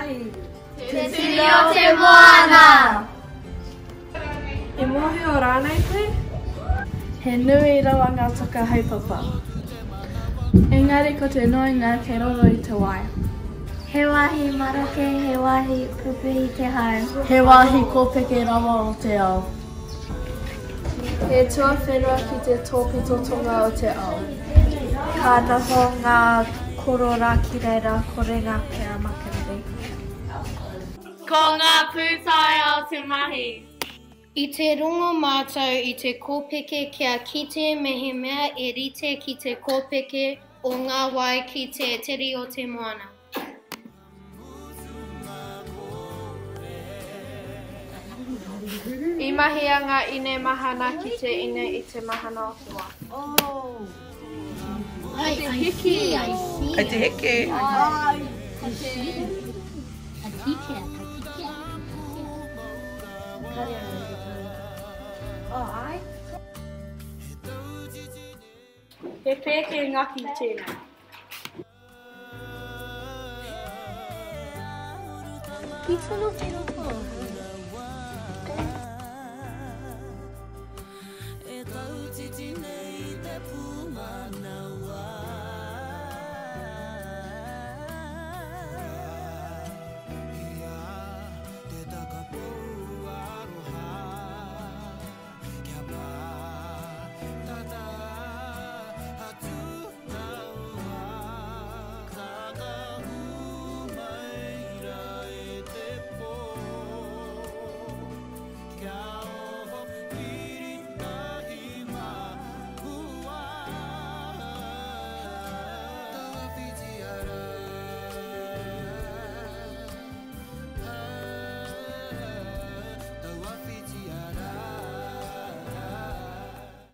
mahi. Te tiri o te Moana. E mohi o rānei koe? He nui rawa ngā taka haupapa. Engari ko te noinga ke roro i te wai. He wāhi marake, he wāhi pupu i te hae. He wāhi kōpeke rawa o te ao. He tua whenua ki te tōpitotonga o te ao. Ka noho ngā korora ki reira kore ngā pēra makariri. Ko ngā pūtai o te mahi. I te rongo mātou i te kōpeke kia kite me he mea e rite ki te kōpeke o ngā wai ki te tiri o te Moana. I mahia ngā ine mahana ki te ine i te mahana o te wā. Oh! Ai te hiki! Ai te heke! Ai te hiki! Oh, ai? He pēke ngaki tēnā. Ki tono te roko? E tau titi nei te pūmana